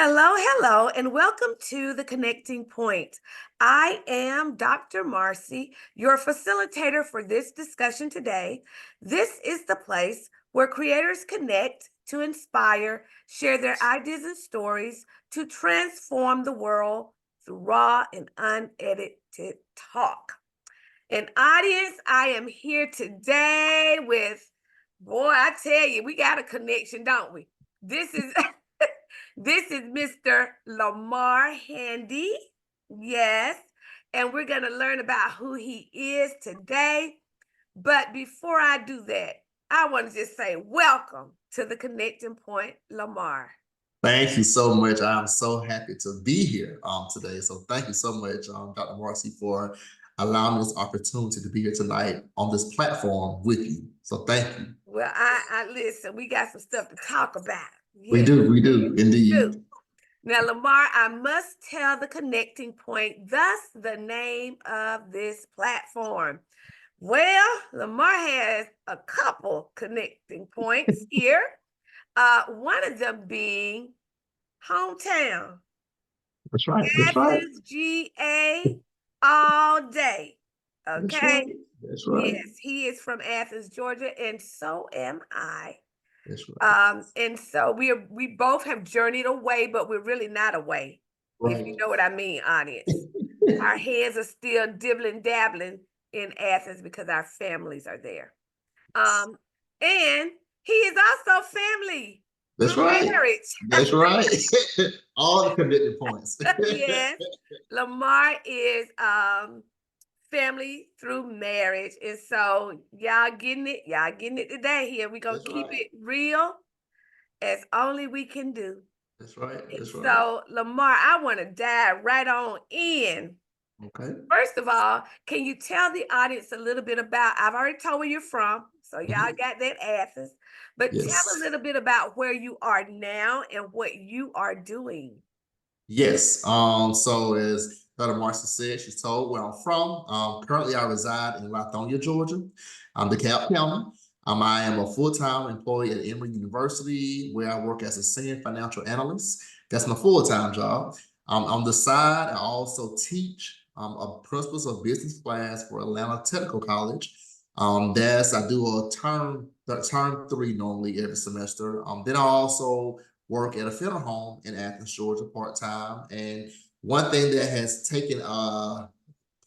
Hello, hello, and welcome to the Connecting Point. I am Dr. Marcy, your facilitator for this discussion today. This is the place where creators connect to inspire, share their ideas and stories to transform the world through raw and unedited talk. And audience, I am here today with, boy, I tell you, we got a connection, don't we? This is this is Mr. Lamar Handy. Yes. And we're going to learn about who he is today. But before I do that, I want to just say welcome to the Connecting Point, Lamar. Thank you so much. I'm so happy to be here today. So thank you so much, Dr. Marcy, for allowing me this opportunity to be here tonight on this platform with you. So thank you. Well, I listen, we got some stuff to talk about. Yes. We do, indeed. Now, Lamar, I must tell the Connecting Point, thus the name of this platform. Well, Lamar has a couple connecting points here. One of them being hometown. That's right. Athens, GA, all day. Okay. That's right. Yes, he is from Athens, Georgia, and so am I. That's right. And so we both have journeyed away, but we're really not away. Right. If you know what I mean, audience. Our heads are still dibbling, dabbling in Athens because our families are there. And he is also family. That's right. Marriage. That's right. All the commitment points. Yes. Lamar is family through marriage. And so y'all getting it today here. We're gonna keep it real as only we can do. That's right. That's right. So Lamar, I want to dive right on in. Okay. First of all, can you tell the audience a little bit about, I've already told where you're from, so y'all got that Athens, but tell a little bit about where you are now and what you are doing. Yes. So as Dr. Marcy said, she's told where I'm from. Currently, I reside in Lithonia, Georgia. I'm DeKalb County. I am a full-time employee at Emory University, where I work as a senior financial analyst. That's my full-time job. On the side, I also teach a principles of business class for Atlanta Technical College. I do a term 3 normally every semester. Then I also work at a funeral home in Athens, Georgia, part-time. And one thing that has taken a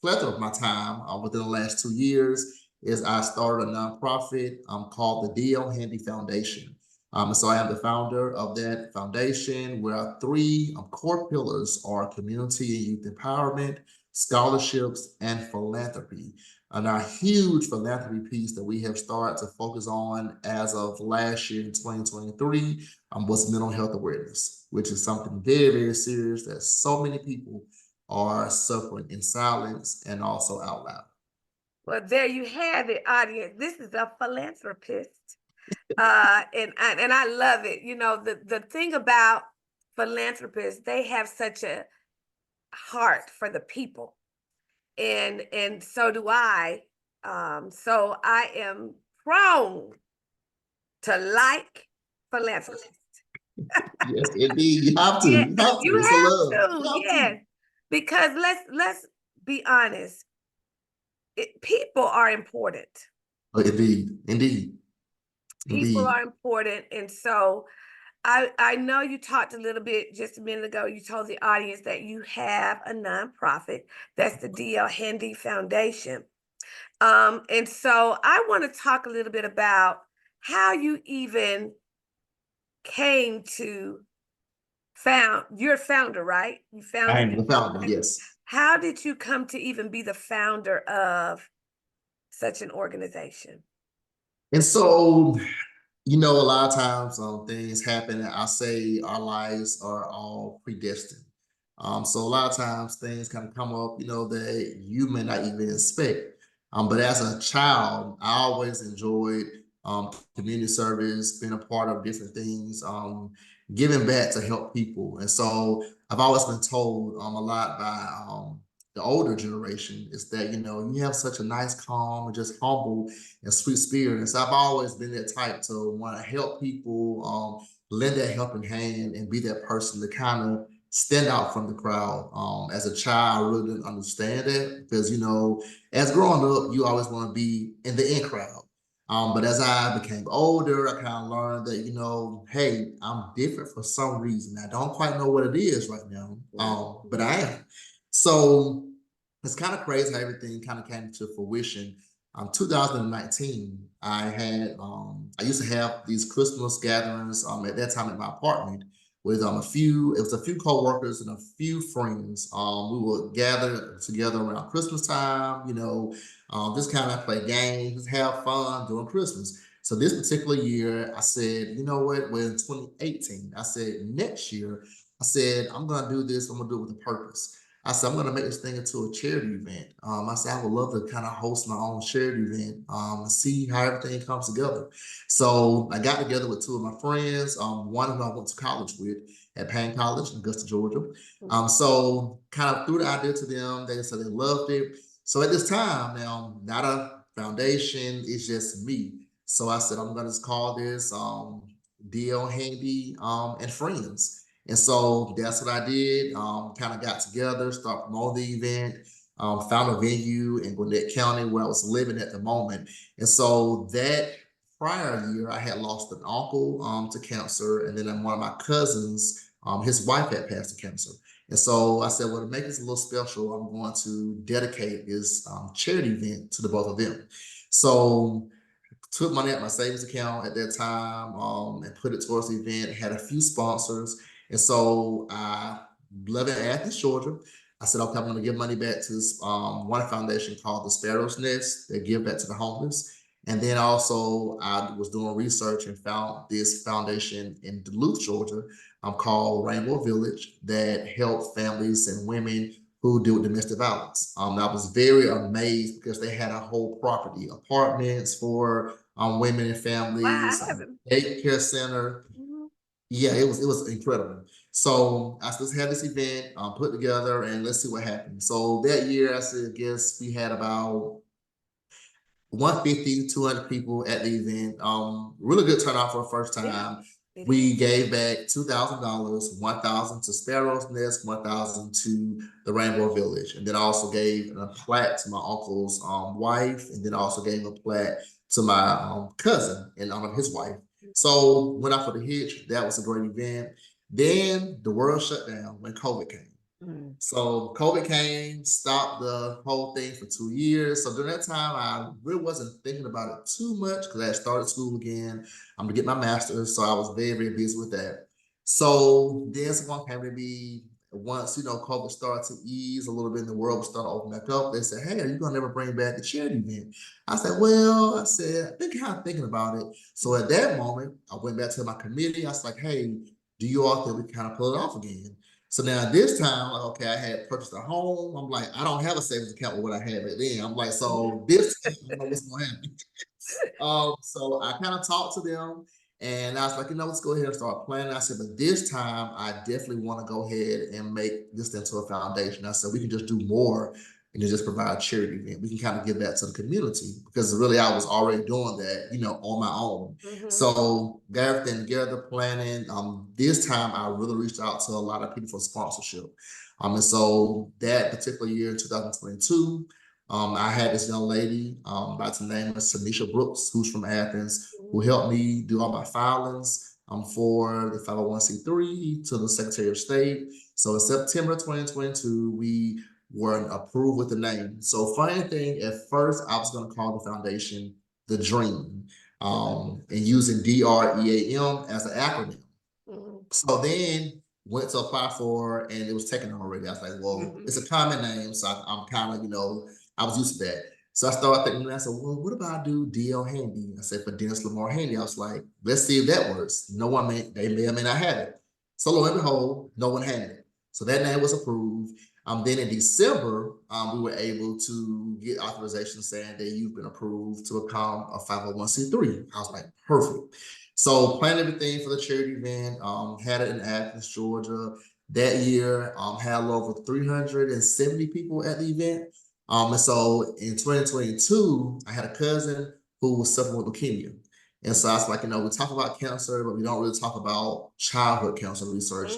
plethora of my time within the last 2 years is I started a nonprofit called the D.L. Handy Foundation. So I am the founder of that foundation, where our 3 core pillars are community and youth empowerment, scholarships, and philanthropy. And our huge philanthropy piece that we have started to focus on as of last year in 2023 was mental health awareness, which is something very, very serious that so many people are suffering in silence and also out loud. Well, there you have it, audience. This is a philanthropist. And I love it. You know, the thing about philanthropists, they have such a heart for the people. And so do I. So I am prone to like philanthropists. Yes, indeed. You have to. Yes, You have to. Yes. Because let's be honest. People are important. Oh, indeed. People are important. And so I know you talked a little bit just a minute ago. You told the audience that you have a nonprofit. That's the D.L. Handy Foundation. And so I want to talk a little bit about how you even came to you're a founder, right? You founded. I am the founder, yes. How did you come to even be the founder of such an organization? And so, you know, a lot of times things happen, and I say our lives are all predestined. So a lot of times things kind of come up, you know, that you may not even expect. But as a child, I always enjoyed community service, being a part of different things, giving back to help people. And so I've always been told a lot by the older generation is that, you have such a nice, calm, and just humble and sweet spirit. And so I've always been that type to want to help people, lend that helping hand and be that person to kind of stand out from the crowd. As a child, I really didn't understand that because, as growing up, you always want to be in the in crowd. But as I became older, I kind of learned that, hey, I'm different for some reason. I don't quite know what it is right now, but I am. So it's kind of crazy how everything kind of came to fruition. 2019, I used to have these Christmas gatherings at that time at my apartment with it was a few coworkers and a few friends. We would gather together around Christmas time, just kind of play games, just have fun during Christmas. So this particular year, I said, you know what? Well, in 2018, I said next year, I said I'm gonna do this. I'm gonna do it with a purpose. I said I'm gonna make this thing into a charity event. I said I would love to kind of host my own charity event and see how everything comes together. So I got together with two of my friends, one who I went to college with at Payne College in Augusta, Georgia. So kind of threw the idea to them. They said they loved it. So at this time now, not a foundation, it's just me. So I said, I'm gonna just call this DL Handy and Friends. And so that's what I did. Kind of got together, start promoting the event, found a venue in Gwinnett County where I was living at the moment. And so that prior year, I had lost an uncle to cancer, and then one of my cousins, his wife had passed to cancer. And so I said, well, to make this a little special, I'm going to dedicate this charity event to the both of them. So took money out my savings account at that time and put it towards the event, had a few sponsors. And so I live in Athens, Georgia. I said, okay, I'm going to give money back to this one foundation called the Sparrow's Nest. They give back to the homeless. And then also I was doing research and found this foundation in Duluth, Georgia, called Rainbow Village that help families and women who deal with domestic violence. I was very amazed because they had a whole property, apartments for women and families, Wow. daycare center. Yeah, it was incredible. So I just had this event put together and let's see what happens. So that year, I said, I guess we had about 150 to 200 people at the event. Really good turnout for the first Yeah, time. it is. We gave back $2,000, 1,000 to Sparrow's Nest, 1,000 to the Rainbow Village, and then I also gave a plaque to my uncle's wife, and then I also gave a plaque to my cousin and his wife. So went out for the hitch. That was a great event. Then the world shut down when COVID came. Mm. So COVID came, stopped the whole thing for 2 years. So during that time, I really wasn't thinking about it too much because I had started school again. I'm gonna get my master's, so I was very, very busy with that. So then someone came to me once, COVID started to ease a little bit and the world was starting to open back up. They said, hey, are you gonna never bring back the charity event? I said, well, I've been kind of thinking about it. So at that moment, I went back to my committee. I was like, hey, do you all think we can kind of pull it off again? So now this time, like, okay, I had purchased a home. I'm like, I don't have a savings account with what I had back then. I'm like, so this time, I don't know what's gonna happen. So I kind of talked to them and I was like, let's go ahead and start planning. I said, but this time I definitely want to go ahead and make this into a foundation. I said, we can just do more and just provide a charity event. We can kind of give that to the community because really I was already doing that, on my own. So got everything together, planning. This time I really reached out to a lot of people for sponsorship. And so that particular year in 2022, I had this young lady by the name of Tanisha Brooks, who's from Athens, who helped me do all my filings for the 501c3 to the Secretary of State. So in September 2022, we were approved with the name. So funny thing, at first I was going to call the foundation The Dream and using DREAM as an acronym. So then went to apply for, and it was taken already. I was like, well, it's a common name, so I'm kind of, I was used to that. So I started thinking, I said, well, what about I do DL Handy? I said, for Dennis Lamar Handy. I was like, let's see if that works. No one they may or may not have it. So lo and behold, no one had it. So that name was approved. Then in December, we were able to get authorization saying that you've been approved to become a 501c3. I was like, perfect. So planned everything for the charity event, had it in Athens, Georgia. That year, had a little over 370 people at the event. And so in 2022, I had a cousin who was suffering with leukemia. And so I was like, we talk about cancer, but we don't really talk about childhood cancer research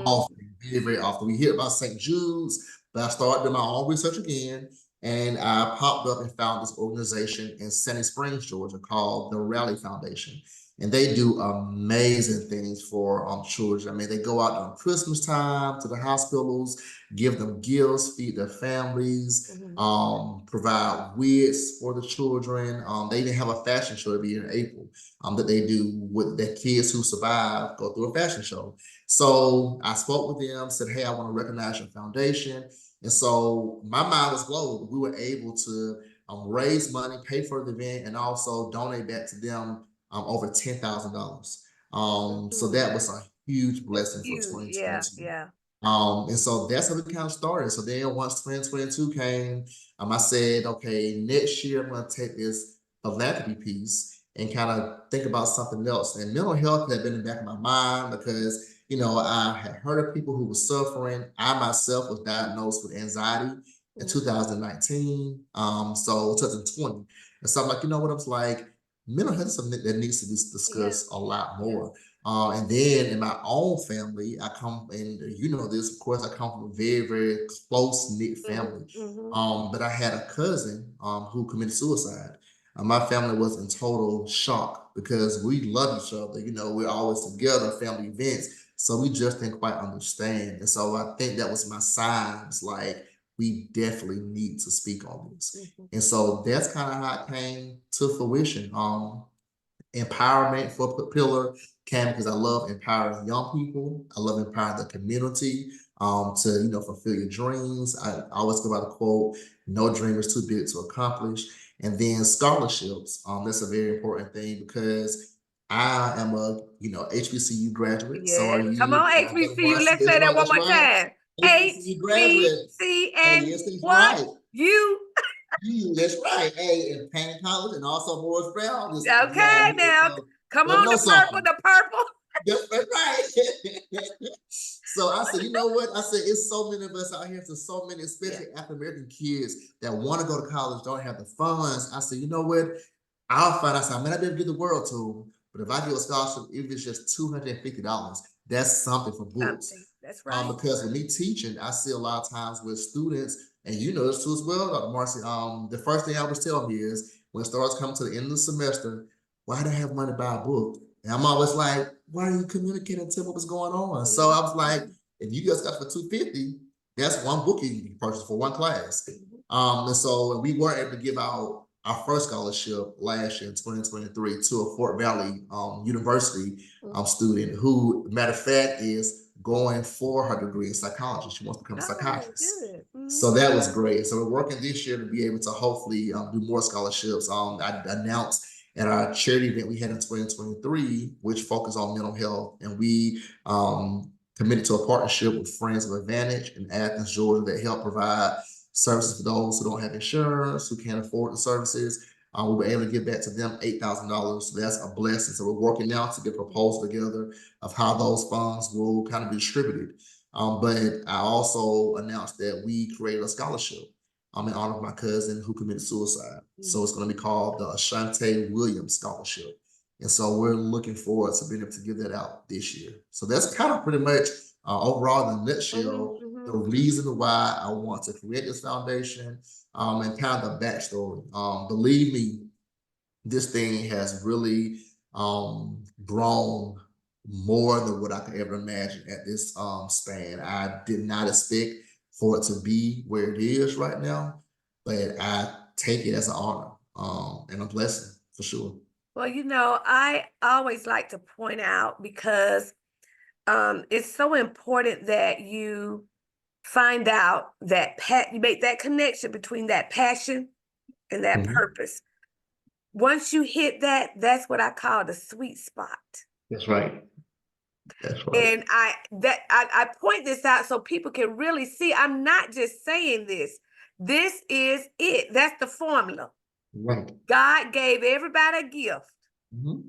often, very, very often. We hear about St. Jude's, but I started doing my own research again. And I popped up and found this organization in Sandy Springs, Georgia, called the Raleigh Foundation. And they do amazing things for children. I mean, they go out during Christmas time to the hospitals, give them gifts, feed their families, provide wigs for the children. They even have a fashion show every year in April that they do with their kids who survive, go through a fashion show. So I spoke with them, said, hey, I want to recognize your foundation. And so my mind was blown. We were able to raise money, pay for the event, and also donate back to them over $10,000. So that was a huge blessing for Huge. Yeah, 2022. yeah. And so that's how we kind of started. So then once 2022 came, I said, okay, next year I'm going to take this philanthropy piece and kind of think about something else. And mental health had been in the back of my mind because, I had heard of people who were suffering. I myself was diagnosed with anxiety in 2019, so 2020. And so I'm like, what I was like, mental health is something that needs to be discussed a lot more. And then in my own family, I come, and this, of course, I come from a very, very close-knit family. But I had a cousin who committed suicide. My family was in total shock because we love each other. We're always together, family events. So we just didn't quite understand. And so I think that was my signs, like, we definitely need to speak on this. And so that's kind of how it came to fruition. Empowerment for pillar came because I love empowering young people. I love empowering the community to fulfill your dreams. I always go by the quote, no dream is too big to accomplish. And then scholarships. That's a very important thing because I am a HBCU graduate. So are Yes. you, Come on, Dr. HBCU. Marcy? Let's That's say that right. one That's more right. time. HBCU graduate. HBC Hey, and yes, that's what? right. You. That's right. Hey, in Payne College and also Morris Brown is Okay, around here. now. So Come let me on, know the purple, something. the purple. That's right. So I said, you know what? I said, it's so many of us out here, so many, especially African American kids that want to go to college, don't have the funds. I said, you know what? I said, I may not be able to give the world to them, but if I give a scholarship, even if it's just $250, that's something for books. Something. That's right. Because with me teaching, I see a lot of times with students, and you know this too as well, Dr. Marcy. The first thing I always tell me is when students come to the end of the semester, why do I have money to buy a book? And I'm always like, why are you communicating? Tell me what's going on. So I was like, if you guys got for $250, that's one book you can purchase for one class. And so we were able to give out our first scholarship last year in 2023 to a Fort Valley University student who, matter of fact, is going for her degree in psychology. She wants to become a psychiatrist. So that was great. So we're working this year to be able to hopefully do more scholarships. I announced at our charity event we had in 2023, which focused on mental health, and we committed to a partnership with Friends of Advantage in Athens, Georgia, that help provide services for those who don't have insurance, who can't afford the services. We were able to give back to them $8,000. So that's a blessing. So we're working now to get a proposal together of how those funds will kind of be distributed. But I also announced that we created a scholarship in honor of my cousin who committed suicide. So it's going to be called the Ashante Williams Scholarship. And so we're looking forward to being able to give that out this year. So that's kind of pretty much overall in a nutshell, the reason why I want to create this foundation and kind of the backstory. Believe me, this thing has really grown more than what I could ever imagine at this span. I did not expect for it to be where it is right now, but I take it as an honor and a blessing for sure. Well, I always like to point out because it's so important that you find out that you make that connection between that passion and that purpose. Once you hit that, that's what I call the sweet spot. That's right. That's right. And I point this out so people can really see I'm not just saying this. This is it. That's the formula. Right. God gave everybody a gift. Mm-hmm.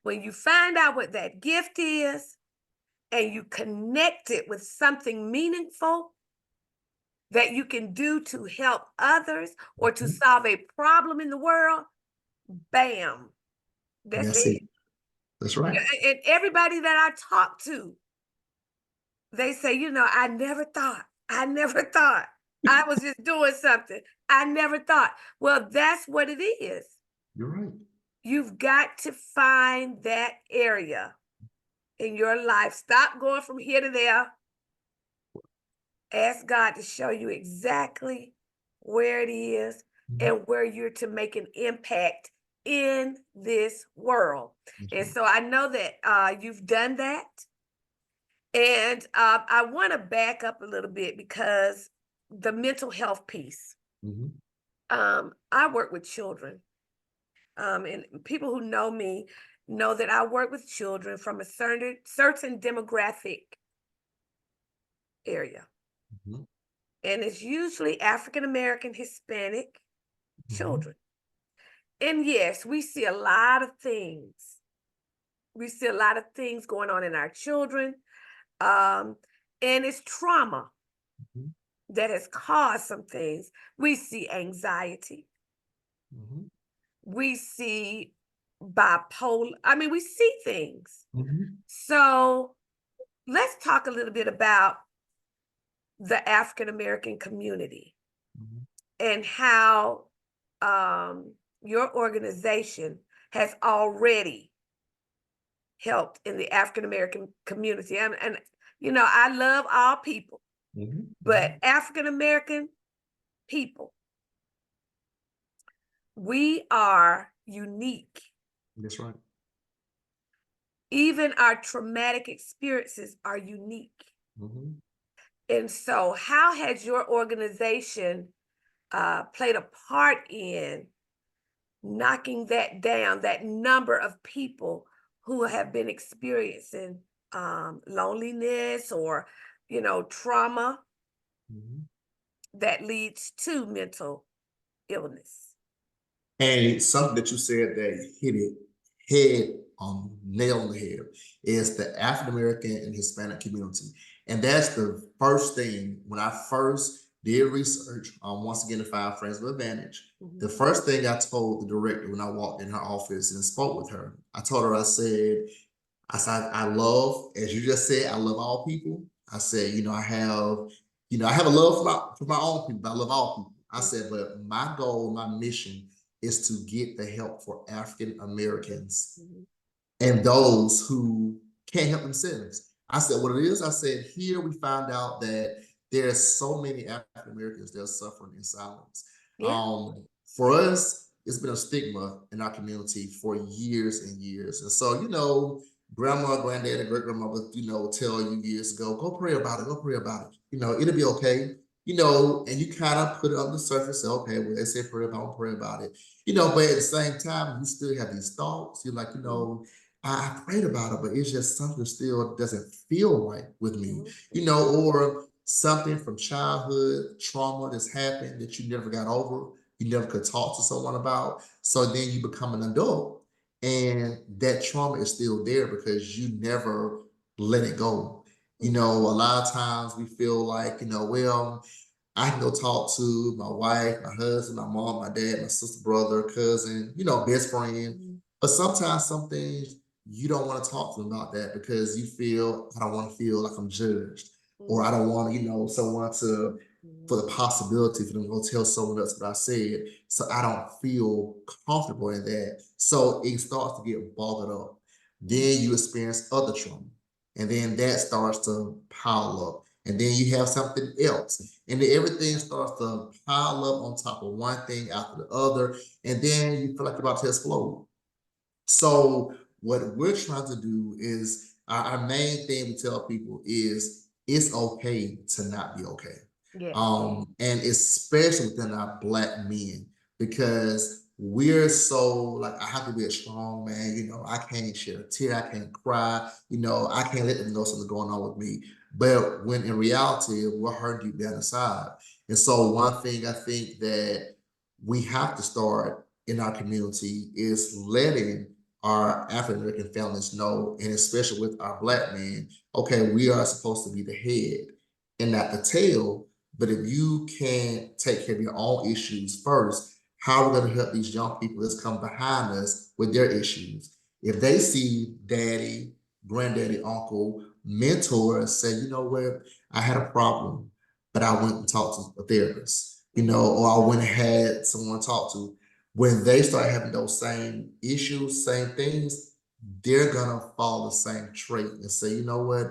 When you find out what that gift is, and you connect it with something meaningful that you can do to help others or to solve a problem in the world, bam, that's That's it. it. That's right. And everybody that I talk to, they say, I never thought I was just doing something. I never thought. Well, that's what it is. You're right. You've got to find that area in your life. Stop going from here to there. Ask God to show you exactly where it is Mhm. and where you're to make an impact in this world. That's And right. so I know that you've done that. And I want to back up a little bit because the mental health piece. Mhm. I work with children, and people who know me know that I work with children from a certain demographic area, Mhm. and it's usually African American, Hispanic Mhm. children. And yes, we see a lot of things. We see a lot of things going on in our children, um, and it's trauma Mhm. that has caused some things. We see anxiety. Mhm. We see bipolar. I mean, we see things. Mhm. So let's talk a little bit about the African American community Mhm. and how your organization has already helped in the African American community. And, I love all people, Mhm. but Mhm. African American people, we are unique. That's right. Even our traumatic experiences are unique. Mhm. And so, how has your organization played a part in knocking that down, that number of people who have been experiencing loneliness or, trauma Mhm. that leads to mental illness? And something that you said that hit it head on nail on the head is the African American and Hispanic community. And that's the first thing when I first did research on once again to find Friends with Advantage. The Mhm. first thing I told the director when I walked in her office and spoke with her, I told her, I said, I love, as you just said, I love all people. I said, I have a love for my own people, but I love all people. I said, but my goal, my mission is to get the help for African Americans Mhm. and those who can't help themselves. I said, what it is, I said, here we find out that there's so many African Americans that are suffering in silence. Yeah. For us, it's been a stigma in our community for years and years. And so, grandma, granddad, and great grandmother, tell you years ago, go pray about it, go pray about it. It'll be okay. And you kind of put it on the surface, say, okay, well, they say pray about it. But at the same time, you still have these thoughts. You're like, Mhm. I prayed about it, but it's just something still doesn't feel right with me, Mhm. Mhm. or something from childhood trauma that's happened that you never got over, you never could talk to someone about. So then you become an adult and that trauma is still there because you never let it go. A Mhm. lot of times we feel like, well, I can go talk to my wife, my husband, my mom, my dad, my sister, brother, cousin, best friend. Mhm. But sometimes some things you don't want to talk to them about that because you feel I don't want to feel like I'm judged, or I Mhm. don't want, someone to for Mhm. the possibility for them to go tell someone else what I said. So I don't feel comfortable in that. So it starts to get bothered up. Then you experience other trauma. And then that starts to pile up. And then you have something else. And then everything starts to pile up on top of one thing after the other. And then you feel like you're about to explode. So what we're trying to do is our main thing we tell people is it's okay to not be okay. Yes. And especially within our black men, because we're so like I have to be a strong man, I can't shed a tear, I can't cry, I can't let them know something's going on with me. But when in reality, we're hurting deep down inside. And so one thing I think that we have to start in our community is letting our African American families know, and especially with our Black men, okay, we are supposed to be the head and not the tail. But if you can't take care of your own issues first, how are we going to help these young people that's come behind us with their issues? If they see daddy, granddaddy, uncle, mentors say, you know what, I had a problem, but I went and talked to a therapist, or I went and had someone to talk to. When they start having those same issues, same things, they're gonna follow the same trait and say, you know what,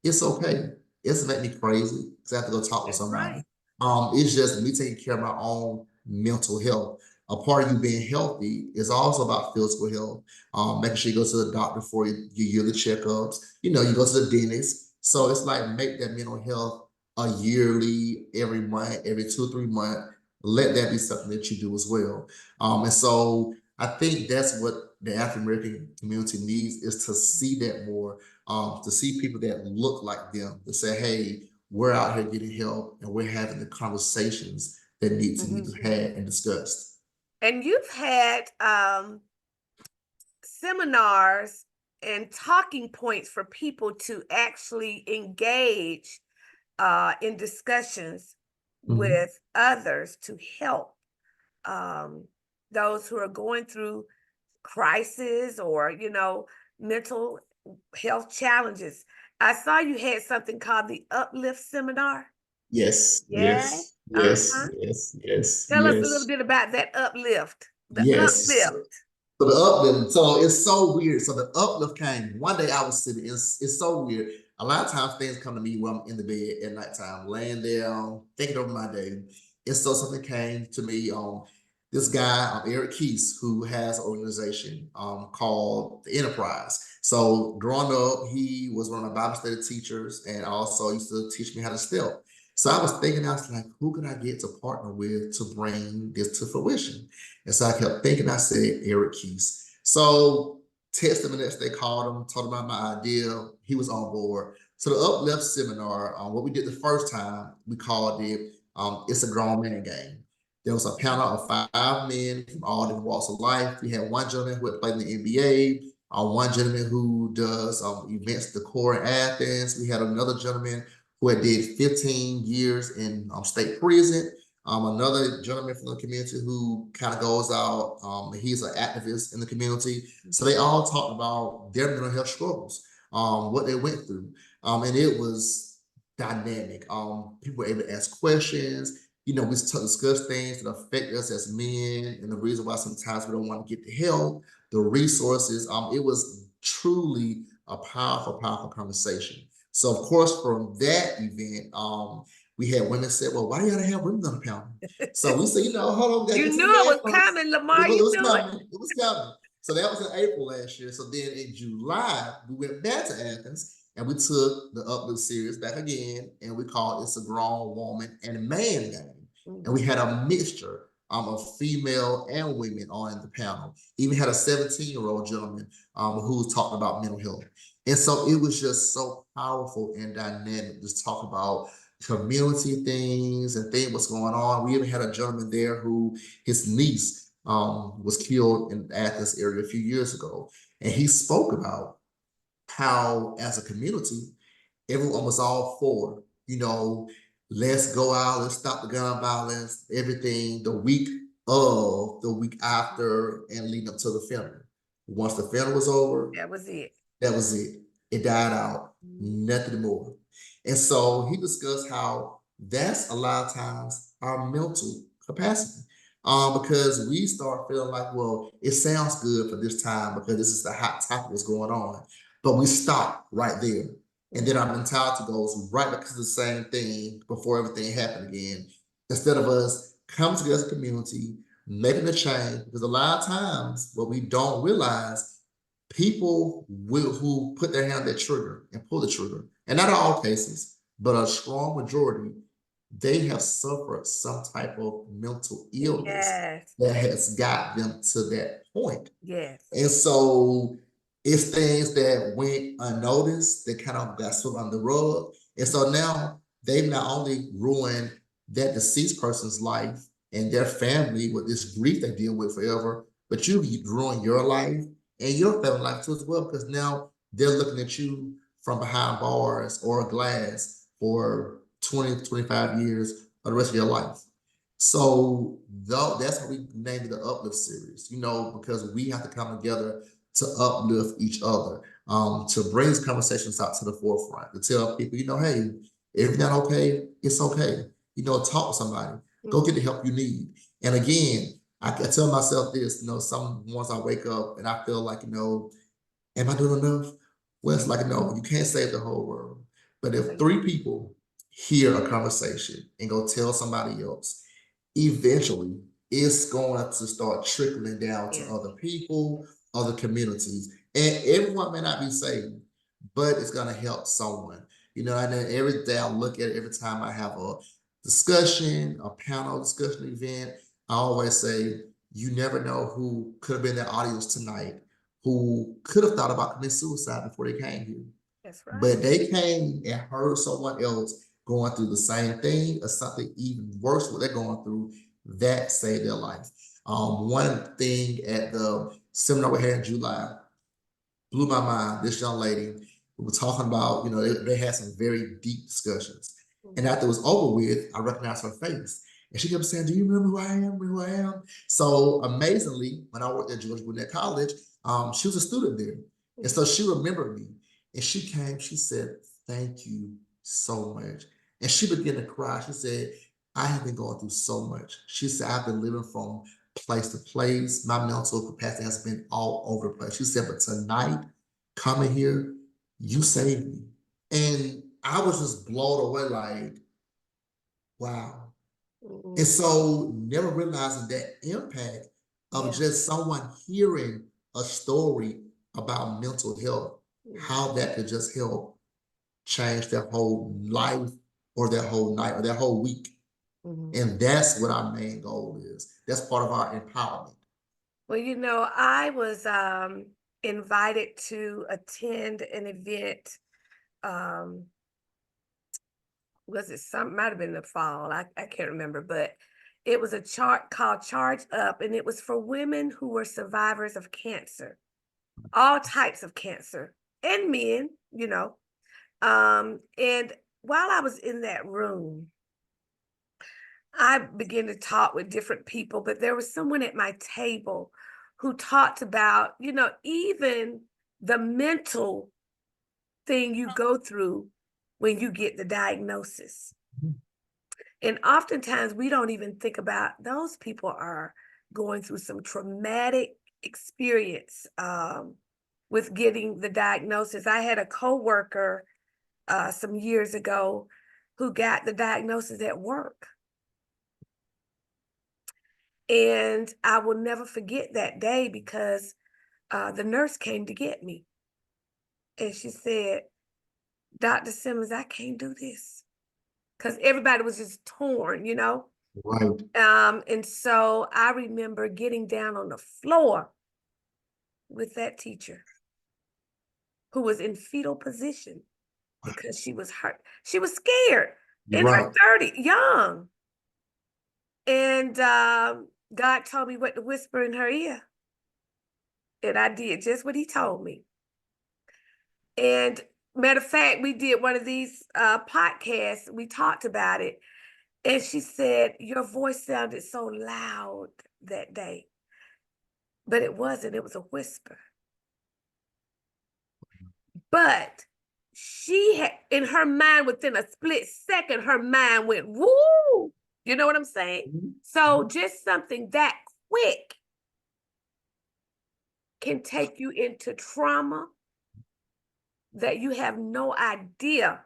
it's okay. It's make me crazy because I have to go talk with That's somebody. right. It's just me taking care of my own mental health. A part of you being healthy is also about physical health. Making sure you go to the doctor for your yearly checkups. You go to the dentist. So it's like make that mental health a yearly, every month, every 2 or 3 months. Let that be something that you do as well. And so I think that's what the African American community needs is to see that more, to see people that look like them, to say, hey, we're out here getting help and we're having the conversations that need to be had and discussed. And you've had seminars and talking points for people to actually engage in discussions Mhm. with others to help those who are going through crisis or mental health challenges. I saw you had something called the Uplift Seminar. Yes, Yeah. yes, yes, Uh-huh. yes, yes, Tell us a little yes, bit about that uplift. The yes. uplift. So the uplift, so it's so weird. So the uplift came one day. I was sitting. It's so weird. A lot of times things come to me when I'm in the bed at nighttime, laying down, thinking over my day. And so something came to me. This guy, Eric Keese, who has an organization called the Enterprise. So growing up, he was one of my Bible study teachers, and also used to teach me how to step. So I was thinking, I was like, who can I get to partner with to bring this to fruition? And so I kept thinking, I said, Eric Keese. So texted him the next day, called him, told him about my idea. He was on board. So the Uplift seminar, what we did the first time, we called it It's a Grown Man Game. There was a panel of 5 men from all different walks of life. We had one gentleman who had played in the NBA, one gentleman who does events decor in Athens. We had another gentleman who had did 15 years in state prison. Another gentleman from the community who kind of goes out, he's an activist in the community. So they all talked about their mental health struggles, what they went through. And it was dynamic. People were able to ask questions. We discuss things that affect us as men and the reason why sometimes we don't want to get the help, the resources. It was truly a powerful, powerful conversation. So of course, from that event, we had women say, well, why do you gotta have women on the panel? So we said, hold on, we gotta You get to the knew it man was first. coming, It Lamar. was, it You was knew it. coming. It was coming. So that was in April last year. So then in July, we went back to Athens and we took the Uplift series back again and we called It's a Grown Woman and Man Game. And we had a mixture of female and women on the panel. Even had a 17-year-old gentleman who was talking about mental health. And so it was just so powerful and dynamic to talk about community things and think what's going on. We even had a gentleman there who his niece was killed in the Athens area a few years ago. And he spoke about how, as a community, everyone was all for, let's go out, let's stop the gun violence, everything the week after, and leading up to the funeral. Once the funeral was over, That was it. that was it. It died out, nothing more. And so he discussed how that's a lot of times our mental capacity. Because we start feeling like, well, it sounds good for this time because this is the hot topic that's going on. But we stop right there. And then our mentality goes right back to the same thing before everything happened again. Instead of us coming together as a community, making a change, because a lot of times what we don't realize people who put their hand on that trigger and pull the trigger, and not all cases, but a strong majority, they have suffered some type of mental illness Yes. that has got them to that point. Yes. And so it's things that went unnoticed that kind of got swept under the rug. And so now they've not only ruined that deceased person's life and their family with this grief they deal with forever, but you ruin your life and your family life too as well, because now they're looking at you from behind bars or glass for 20 to 25 years of the rest of your life. So though that's why we named it the Uplift series, because we have to come together to uplift each other, to bring these conversations out to the forefront, to tell people, hey, if you're not okay, it's okay. Talk to somebody, go get the help you need. And again, I tell myself this, some once I wake up and I feel like, am I doing enough? Well, it's like, no, you can't save the whole world. But if 3 people hear a conversation and go tell somebody else, eventually it's going to start trickling down to other people, other communities. And everyone may not be saved, but it's going to help someone. And then every day I look at it, every time I have a discussion, a panel discussion event, I always say, you never know who could have been in the audience tonight, who could have thought about committing suicide before they came here. That's right. But they came and heard someone else going through the same thing or something even worse what they're going through, that saved their life. One thing at the seminar we had in July blew my mind. This young lady, we were talking about, they had some very deep discussions. And after it was over with, I recognized her face. And she kept saying, do you remember who I am? Remember who I am? So amazingly, when I worked at Georgia Gwinnett College, she was a student there. And so she remembered me. And she came, she said, thank you so much. And she began to cry. She said, I have been going through so much. She said, I've been living from place to place. My mental capacity has been all over the place. She said, but tonight, coming here, you saved me. And I was just blown away, like, wow. And so never realizing that impact of just someone hearing a story about mental health, how that could just help change their whole life or their whole night or their whole week. And that's what our main goal is. That's part of our empowerment. Well, I was invited to attend an event. Was it some, might have been the fall, I can't remember, but it was a chart called Charge Up, and it was for women who were survivors of cancer, all types of cancer, and men. And while I was in that room, I began to talk with different people, but there was someone at my table who talked about, even the mental thing you go through when you get the diagnosis. And oftentimes we don't even think about those people are going through some traumatic experience with getting the diagnosis. I had a coworker some years ago who got the diagnosis at work. And I will never forget that day because the nurse came to get me. And she said, Dr. Simmons, I can't do this. Because everybody was just torn. Right. And so I remember getting down on the floor with that teacher who was in fetal position because she was hurt. She was scared in her 30s, young. And God told me what to whisper in her ear. And I did just what he told me. And matter of fact, we did one of these podcasts. We talked about it. And she said, your voice sounded so loud that day. But it wasn't. It was a whisper. But she had, in her mind, within a split second, her mind went, woo! You know what I'm saying? So just something that quick can take you into trauma that you have no idea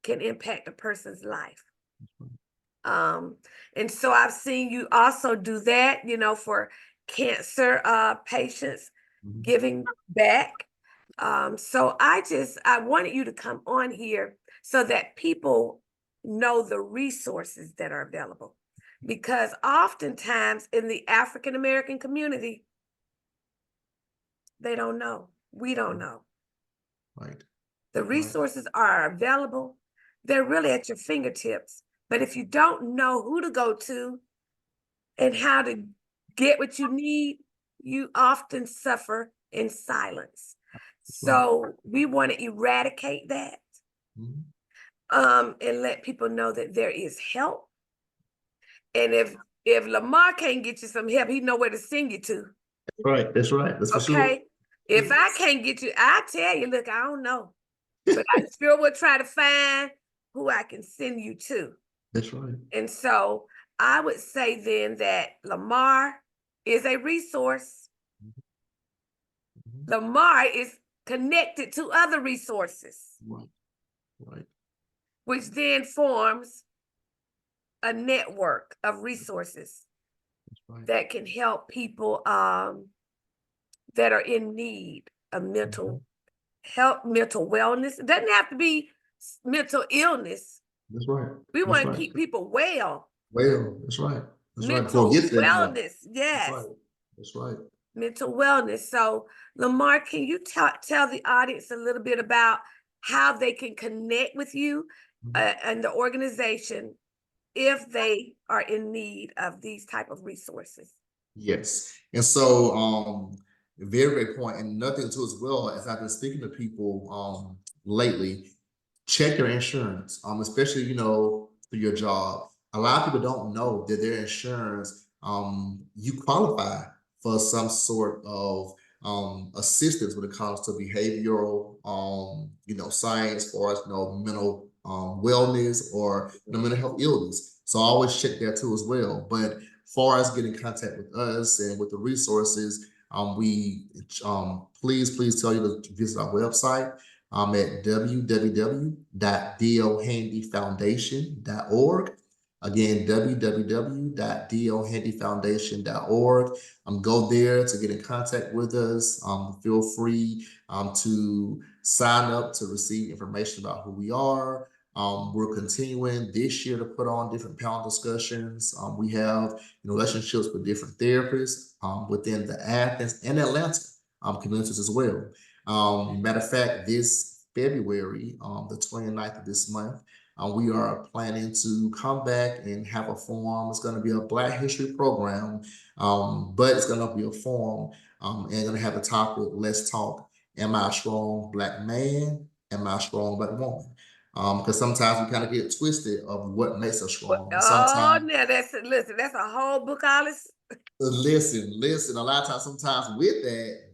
can impact a person's life. And so I've seen you also do that, for cancer patients, giving back. So I wanted you to come on here so that people know the resources that are available. Because oftentimes in the African American community, they don't know. We don't know. Right. The resources are available. They're really at your fingertips. But if you don't know who to go to and how to get what you need, you often suffer in silence. So we want to eradicate that, and let people know that there is help. And if Lamar can't get you some help, he know where to send you to. Right, that's right. That's for sure. Okay. If I can't get you, I tell you, look, I don't know. But I sure will try to find who I can send you to. That's right. And so I would say then that Lamar is a resource. Lamar is connected to other resources, Right. Right. which then forms a network of resources Right. that can help people that are in need of mental health, mental wellness. It doesn't have to be mental illness. That's right. We That's want to right. keep people well. Well, that's right. That's right. Before Mental we get to that point. wellness, That's yes. right. That's right. Mental wellness. So, Lamar, can you tell the audience a little bit about how they can connect with you and the organization if they are in need of these type of resources? Yes. And so very great point. And nothing too as well as I've been speaking to people lately, check your insurance, especially, for your job. A lot of people don't know that their insurance, you qualify for some sort of assistance when it comes to behavioral, science, for us, mental wellness or mental health illness. So I always check that too as well. But far as getting in contact with us and with the resources, we please tell you to visit our website at www.dohandyfoundation.org. Again, www.dohandyfoundation.org. Go there to get in contact with us. Feel free to sign up to receive information about who we are. We're continuing this year to put on different panel discussions. We have relationships with different therapists within the Athens and Atlanta communities as well. Matter of fact, this February, the 29th of this month, we are planning to come back and have a forum. It's going to be a Black History program, but it's going to be a forum and going to have a topic, let's talk, am I a strong Black man? Am I a strong Black woman? Because sometimes we kind of get twisted of what makes us strong. And sometimes, now that's a whole book, Alice. listen. A lot of times, sometimes with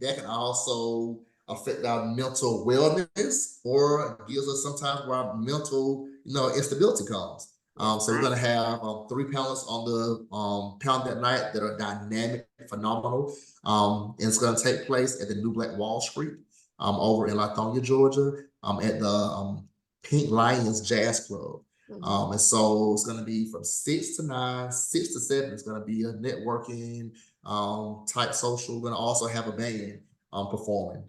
that can also affect our mental wellness or gives us sometimes where our mental, instability comes. So we're gonna have 3 panelists on the panel that night that are dynamic, phenomenal. And it's gonna take place at the New Black Wall Street over in Lithonia, Georgia, at the Pink Lions Jazz Club. And so it's going to be from 6 to 9, 6 to 7. It's going to be a networking type social. We're going to also have a band performing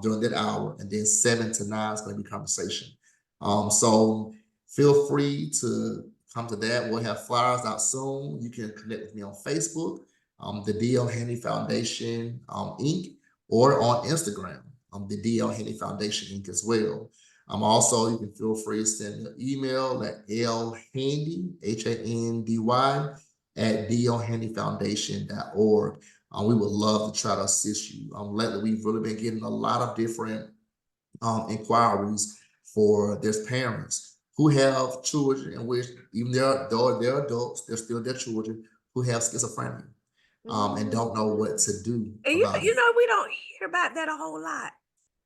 during that hour. And then 7 to 9 is going to be conversation. So feel free to come to that. We'll have flyers out soon. You can connect with me on Facebook, the D.L. Handy Foundation Inc., or on Instagram, the D.L. Handy Foundation Inc. as well. Also, you can feel free to send an email at lhandy, Handy, at dohandyfoundation.org. We would love to try to assist you. Lately, we've really been getting a lot of different inquiries for their parents who have children in which, even though they're adults, they're still their children who have schizophrenia and don't know what to do And about it. we don't hear about that a whole lot.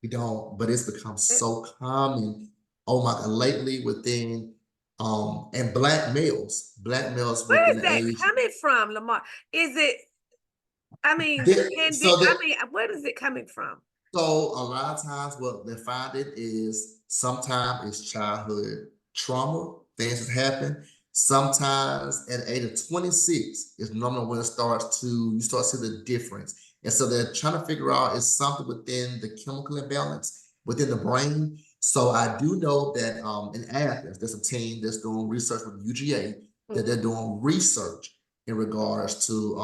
We don't, but it's become so common. Oh my God, lately within and black males Where within is the that age. coming from, Lamar? Is it? I mean, where is it coming from? So a lot of times what they find it is sometimes it's childhood trauma, things that happen. Sometimes at the age of 26 is normally when you start to see the difference. And so they're trying to figure out is something within the chemical imbalance within the brain. So I do know that in Athens, there's a team that's doing research with UGA that they're doing research in regards to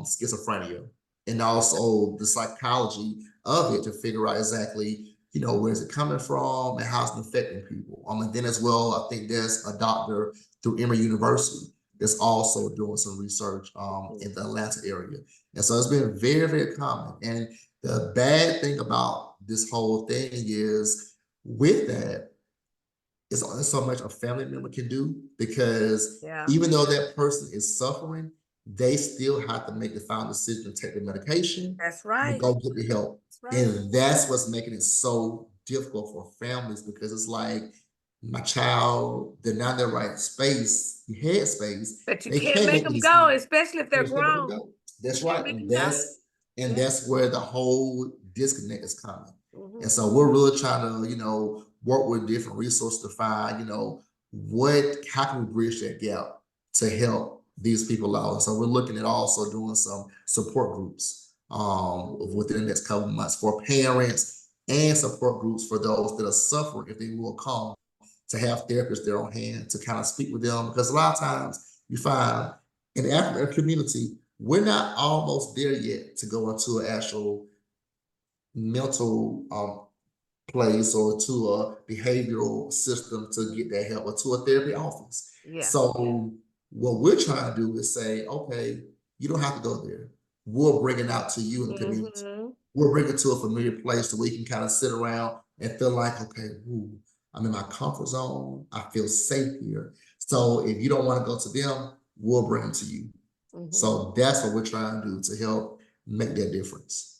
schizophrenia and also the psychology of it to figure out exactly, where is it coming from and how it's affecting people. And then as well, I think there's a doctor through Emory University that's also doing some research in the Atlanta area. And so it's been very, very common. And The bad thing about this whole thing is with that, it's only so much a family member can do because Yeah, even though that person is suffering, they still have to make the final decision to take the medication that's and right. go get the help. That's right. And that's what's making it so difficult for families because it's like my child, they're not in the right space, head space. But you They can't can't make make the them go, decision. especially if they're They can't make them grown. go. That's Can't right. make And them go. Yeah. that's where the whole disconnect is coming. And Mhm. so we're really trying to, work with different resources to find, how can we bridge that gap to help these people out? And so we're looking at also doing some support groups within the next couple of months for parents and support groups for those that are suffering if they will come to have therapists there on hand to kind of speak with them. Because a lot of times you find in the African community, we're not almost there yet to go into an actual mental place or to a behavioral system to get that help or to a therapy office. Yeah. So what we're trying to do is say, okay, you don't have to go there. We'll bring it out to you in the community. Mhm. We'll bring it to a familiar place where you can kind of sit around and feel like, okay, ooh, I'm in my comfort zone. I feel safe here. So if you don't want to go to them, we'll bring them to you. Mhm. So that's what we're trying to do to help make that difference.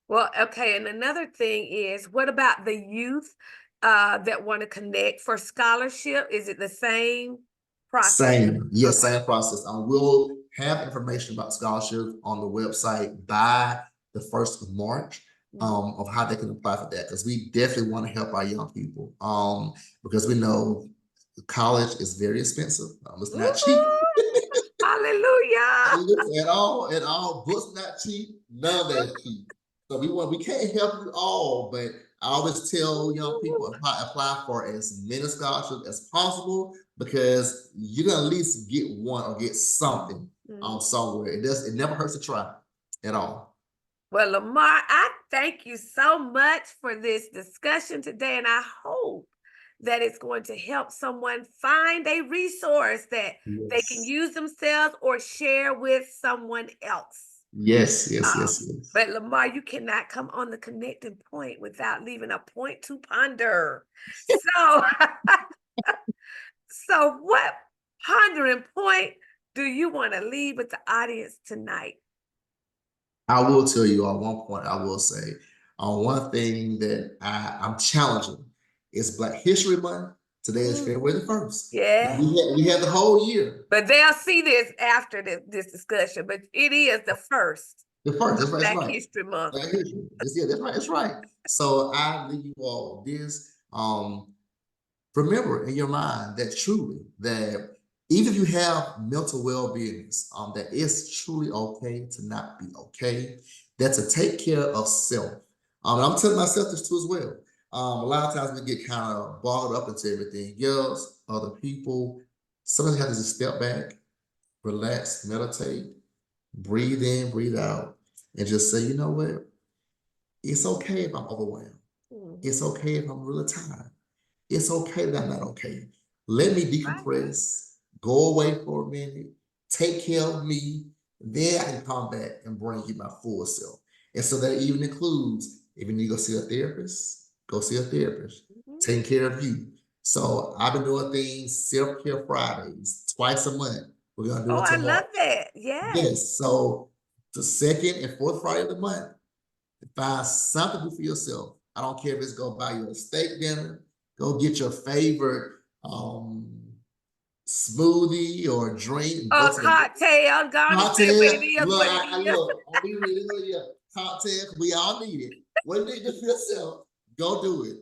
Well, okay, and another thing is, what about the youth that want to connect for scholarship? Is it the same process? Same, yes, Okay. same process. We'll have information about scholarships on the website by the 1st of March Mhm. of how they can apply for that because we definitely want to help our young people because we know college is very expensive. It's not cheap. Woo-hoo! Hallelujah. At all. Books not cheap. None of that is cheap. So we can't help you all, but I always tell young people apply for as many scholarships as possible because you're gonna at least get one or get something Mhm. somewhere. It never hurts to try at all. Well, Lamar, I thank you so much for this discussion today, and I hope that it's going to help someone find a resource that they can Yes. use themselves or share with someone else. Yes, yes, Um, yes, yes. but Lamar, you cannot come on the connecting point without leaving a point to ponder. So, so what pondering point do you want to leave with the audience tonight? I will tell you on one point, I will say, on one thing that I'm challenging is Black History Month. Today is Mm, February the 1st. yeah. We had the whole year. But they'll see this after this discussion, but it is the first The first, of that's Black right. History Month. Black History. Yeah, that's right. That's right. So I leave you all with this. Remember in your mind that truly that even if you have mental well-being, that it's truly okay to not be okay. That to take care of self. And I'm telling myself this too as well. A lot of times we get kind of bogged up into everything else, other people. Sometimes you have to just step back, relax, meditate, breathe in, breathe out, and just say, you know what? It's okay if I'm overwhelmed. Mhm. It's okay if I'm really tired. It's okay that I'm not okay. Let me Right. decompress, go away for a minute, take care of me. Then I can come back and bring you my full self. And so that even includes if you need to go see a therapist, go see a therapist, Mhm. taking care of you. So I've been doing things self-care Fridays twice a month. We're gonna do Oh, it I tomorrow. love that. Yes. Yes. So the second and fourth Friday of the month, find something to do for yourself. I don't care if it's go buy you a steak dinner, go get your favorite smoothie or drink, go Oh, to the cocktail. Go on and say what cocktail. it is, Look, what it I is. look, I'll be reading cocktail. We all need it. What you need to do for yourself, go do it.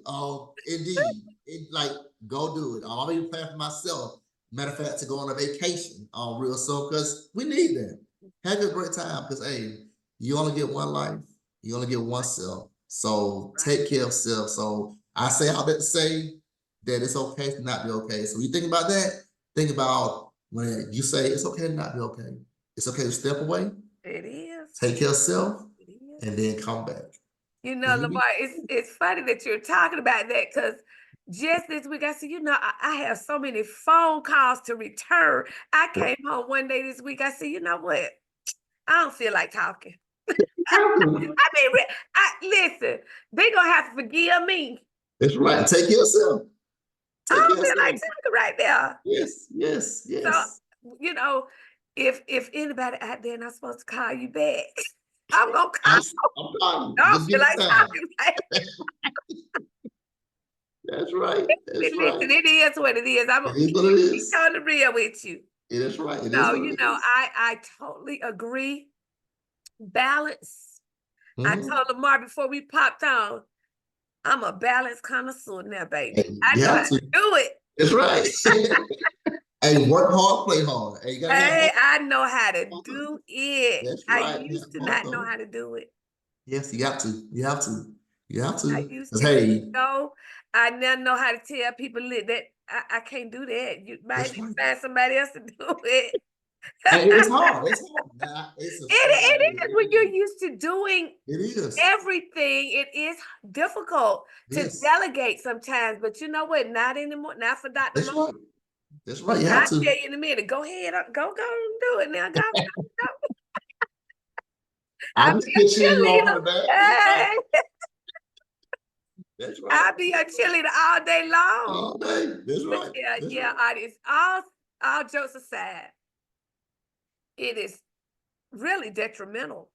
Indeed, like go do it. I'm even planning for myself. Matter of fact, to go on a vacation real soon because we need that. Have a great time because hey, you only get one life. You only get one self. So Right. take care of self. So I say all that to say that it's okay to not be okay. So when you think about that, think about when you say it's okay to not be okay. It's okay to step away, It is. take care of self, It is. and then come back. You know, And you Lamar, be it's funny that you're talking about that because just this week I said, I have so many phone calls to return. I came home one day this week. I said, you know what? I don't feel like talking. I mean, listen, they gonna have to forgive me. That's right. Take care of yourself. I Take care don't of feel like yourself. talking right now. Yes, yes, So, yes. you know, if anybody out there not supposed to call you back, I'm gonna I'm, call. I'm fine. I don't Just feel give me like time. talking right. That's right. That's right. Listen, it is what it is. I'm It gonna is what it be is. totally real with you. It is right. It is No, what it is. I totally agree. Balance. I Mhm. told Lamar before we popped on, I'm a balance connoisseur now, baby. Hey, I you know how have to to. do it. That's right. Hey, work hard, play hard. Hey, you gotta have Hey, both. I know how to Both of them. do it. That's I right. used Have to both not of know them. how to do it. Yes, you have to. You have to. You have I to. used Cause to hey, know. I now know how to tell people that I can't do that. You might that's need to right. find somebody else to do it. Hey, it's hard. It's hard. Nah, it's like It is when you're used to doing it is. everything. It is difficult to Yes. delegate sometimes, but you know what? Not anymore. Not for Dr. That's Mo. right. That's right. You have I'll to. tell you in a minute. Go ahead. Go and do it now. Go, go, go. I I'll just be put a you on cheerleader. for that. That's right. Hey, That's right. I'll be a cheerleader all day long. All day. That's But right. yeah, That's yeah, right. it's all jokes aside, it is really detrimental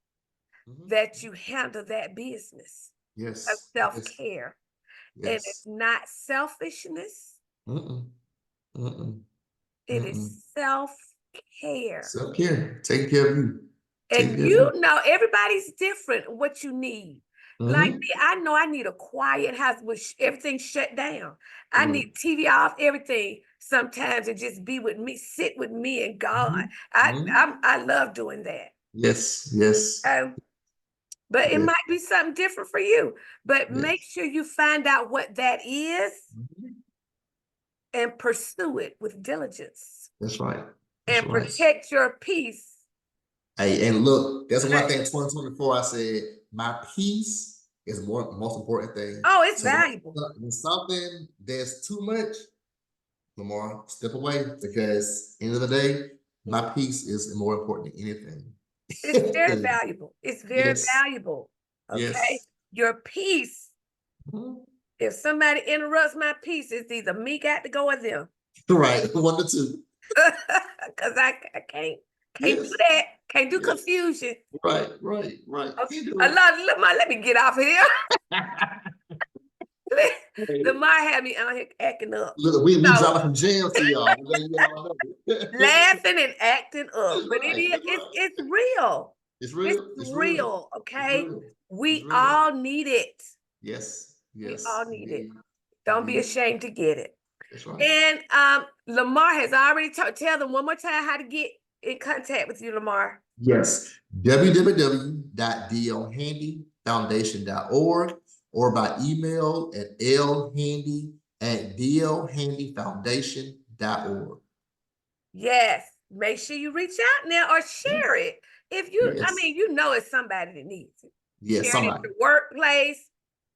Mhm. that you handle that business of Yes. Yes. self-care. And it's Yes. not selfishness, Mm-mm. Mm-mm. it is Mm-mm. self-care. Self care. Take care of you. Take And care of you. everybody's different what you need. Like Mm-hmm. me, I know I need a quiet house with everything shut down. I Right. need TV off, everything sometimes, and just be with me, sit with me and God. Mm-hmm. I Mm-hmm. I love doing that. Yes. Yes. Um, but it Yes. might be something different for you. But make Yes. sure you find out what that is Mhm. and pursue it with diligence That's right. That's and right. protect your peace. Hey, and look, that's one thing in 2024 I said, my peace is most important thing. Oh, it's So valuable. when something that's too much, Lamar, step away because end of the day, my peace is more important than It's very anything. valuable. It's very Yes, valuable. Okay. yes. Your peace. Mhm. If somebody interrupts my peace, it's either me got to go or them. Right, one to two. Because I can't do Yes, that. Can't do yes. confusion. Right, right, right. Okay. Can't do Let me get off here. it. Lamar had me out here acting up. Look, we So dropping some gems to y'all. We letting y'all know. laughing and acting up. That's But right. That's right. it's real. It's It's real. It's real. real. It's Okay. real. It's We real. all need it. Yes. We Yes. all need it. Indeed. Don't be Indeed. ashamed to get it. That's right. And Lamar has already tell them one more time how to get in contact with you, Lamar. Yes. www.dohandyfoundation.org or by email at lhandy@dlhandyfoundation.org. Yes. Make sure you reach out now or share it. If you, I Yes. mean, you know it's somebody that needs it. Yes. Share it at Somebody. your workplace.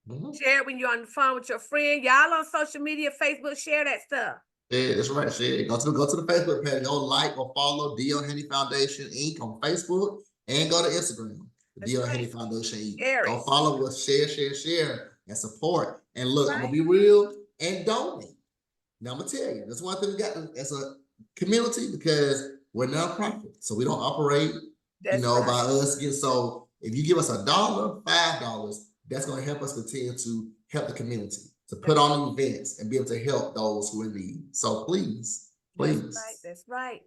Mhm. Share it when you're on the phone with your friend. Y'all on social media, Facebook, share that stuff. Yeah, that's right. Shit. Go to the Facebook page. Go like or follow DL Handy Foundation Inc. on Facebook and go to Instagram. The That's DL right. Handy Foundation Inc. Share Go it. follow us, share, and support. And look, I'm gonna Right. be real and donate. Now I'm gonna tell you, that's one thing we got as a community because we're nonprofit, so we don't operate, That's by right. us. So if you give us $1, $5, that's gonna help us continue to help the community, to put That's on events and be able to help those who are in need. So please, That's right. please. That's right.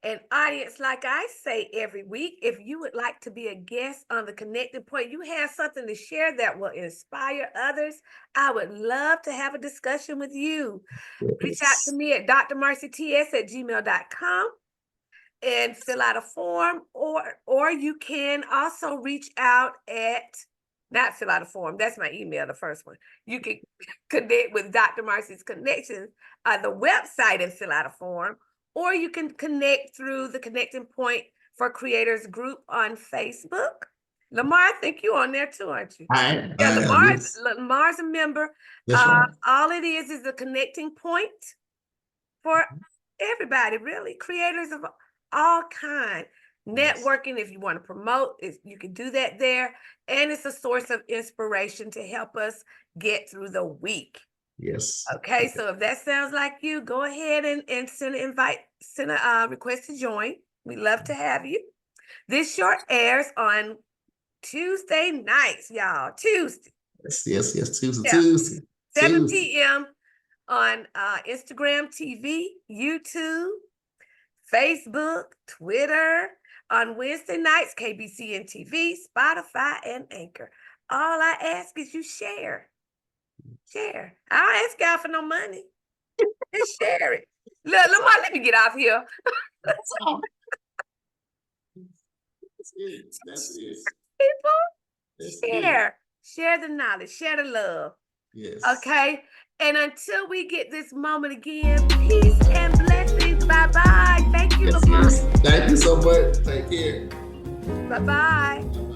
And audience, like I say every week, if you would like to be a guest on the Connected Point, you have something to share that will inspire others, I would love to have a discussion with you. Reach out to Yes. me at drmarcyts@gmail.com and fill out a form, or you can also reach out at not fill out a form. That's my email, the first one. You can connect with Dr. Marcy's Connections, the website, and fill out a form, or you can connect through the Connecting Point for Creators group on Facebook. Lamar, I think you on there too, aren't you? Yeah, Yes, Lamar's a member. that's right. All it is a connecting point for everybody, really. Creators of all kind. networking. If you want to promote, you can do that there. And it's a source of inspiration to help us get through the week. Yes. Okay, so if that sounds like you, go ahead and send a request to join. We love to have you. This show airs on Tuesday nights, y'all. Tuesday. Yes. Tuesday. Yeah. 7 p.m. on Instagram TV, YouTube, Facebook, Twitter. On Wednesday nights, KBCN TV, Spotify, and Anchor. All I ask is you share. Share. I don't ask y'all for no money. Just share it. Look, Lamar, let me get off here. That's it. That's it. People, share the knowledge, share the love. Yes. Okay. And until we get this moment again, peace and blessings. Bye-bye. Thank you, Lamar. Yes. Thank you so much. Take care. Bye-bye.